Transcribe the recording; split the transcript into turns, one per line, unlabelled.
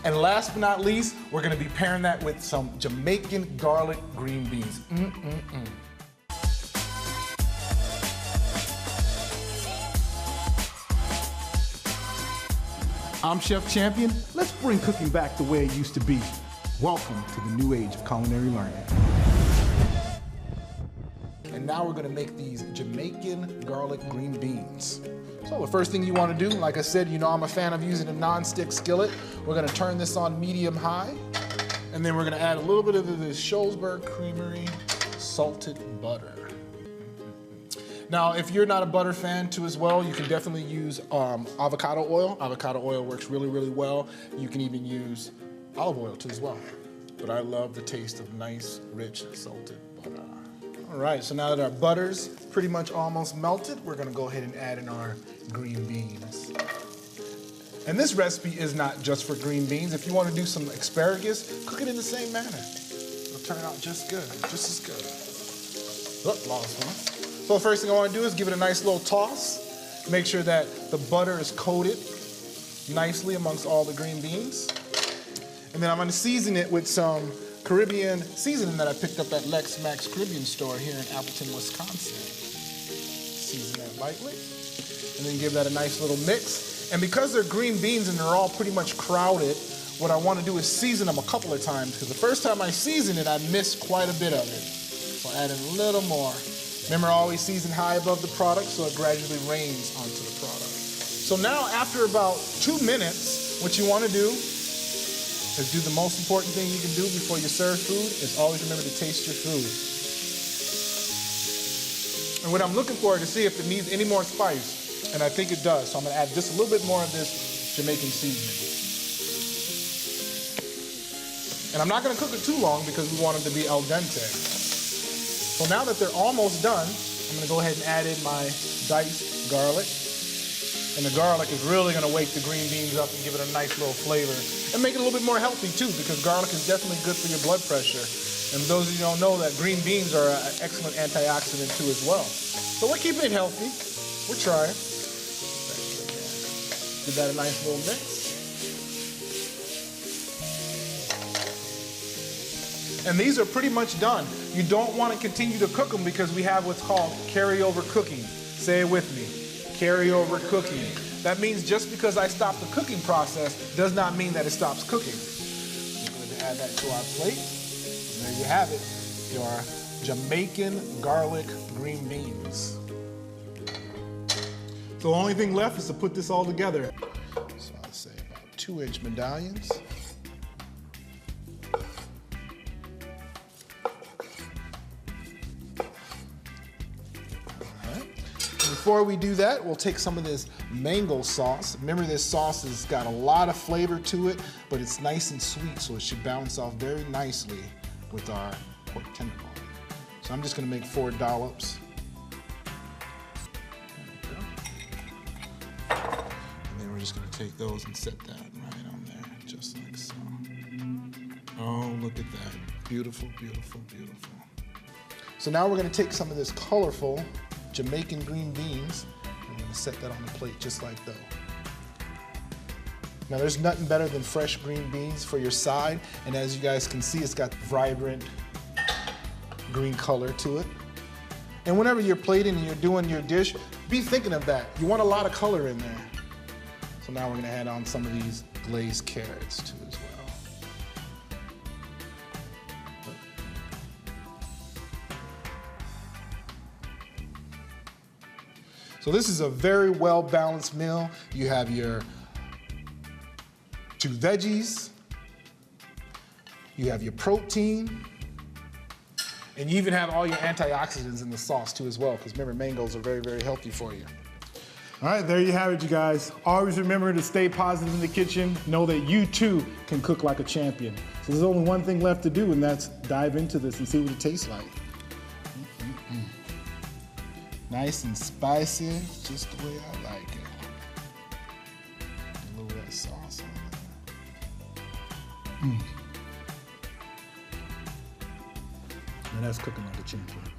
And last but not least, we're gonna be pairing that with some Jamaican garlic green beans.
I'm Chef Champion. Let's bring cooking back the way it used to be. Welcome to the new age of culinary learning.
And now we're gonna make these Jamaican garlic green beans. So the first thing you wanna do, like I said, you know I'm a fan of using a non-stick skillet. We're gonna turn this on medium high, and then we're gonna add a little bit of this Sholesberg Creamery salted butter. Now, if you're not a butter fan too as well, you can definitely use avocado oil. Avocado oil works really, really well. You can even use olive oil too as well. But I love the taste of nice, rich, salted butter. All right, so now that our butter's pretty much almost melted, we're gonna go ahead and add in our green beans. And this recipe is not just for green beans. If you wanna do some asparagus, cook it in the same manner. It'll turn out just good, just as good. Oh, lost one. So the first thing I wanna do is give it a nice little toss. Make sure that the butter is coated nicely amongst all the green beans. And then I'm gonna season it with some Caribbean seasoning that I picked up at Lex Max Caribbean store here in Appleton, Wisconsin. Season that lightly, and then give that a nice little mix. And because they're green beans and they're all pretty much crowded, what I wanna do is season them a couple of times, because the first time I seasoned it, I missed quite a bit of it. So I'll add in a little more. Remember, always season high above the product so it gradually rains onto the product. So now after about 2 minutes, what you wanna do is do the most important thing you can do before you serve food is always remember to taste your food. And what I'm looking for to see if it needs any more spice, and I think it does, so I'm gonna add just a little bit more of this Jamaican seasoning. And I'm not gonna cook it too long because we want it to be al dente. So now that they're almost done, I'm gonna go ahead and add in my diced garlic. And the garlic is really gonna wake the green beans up and give it a nice little flavor. And make it a little bit more healthy too, because garlic is definitely good for your blood pressure. And those of you who don't know that green beans are an excellent antioxidant too as well. So we're keeping it healthy. We're trying. Give that a nice little mix. And these are pretty much done. You don't want to continue to cook them because we have what's called carryover cooking. Say it with me, carryover cooking. That means just because I stop the cooking process does not mean that it stops cooking. I'm going to add that to our plate. And there you have it, your Jamaican garlic green beans. So the only thing left is to put this all together. So I'll say about 2-inch medallions. Before we do that, we'll take some of this mango sauce. Remember, this sauce has got a lot of flavor to it, but it's nice and sweet, so it should balance off very nicely with our pork tenderloin. So I'm just gonna make 4 dollops. There we go. And then we're just gonna take those and set that right on there, just like so. Oh, look at that. Beautiful, beautiful, beautiful. So now we're gonna take some of this colorful Jamaican green beans, and we're gonna set that on the plate just like that. Now there's nothing better than fresh green beans for your side, and as you guys can see, it's got vibrant green color to it. And whenever you're plating and you're doing your dish, be thinking of that. You want a lot of color in there. So now we're gonna add on some of these glazed carrots too as well. So this is a very well-balanced meal. You have your 2 veggies, you have your protein, and you even have all your antioxidants in the sauce too as well, because remember, mangoes are very, very healthy for you.
All right, there you have it, you guys. Always remember to stay positive in the kitchen. Know that you too can cook like a champion. So there's only one thing left to do, and that's dive into this and see what it tastes like. Nice and spicy, just the way I like it. A little bit of sauce on there. Now that's cooking like a champion.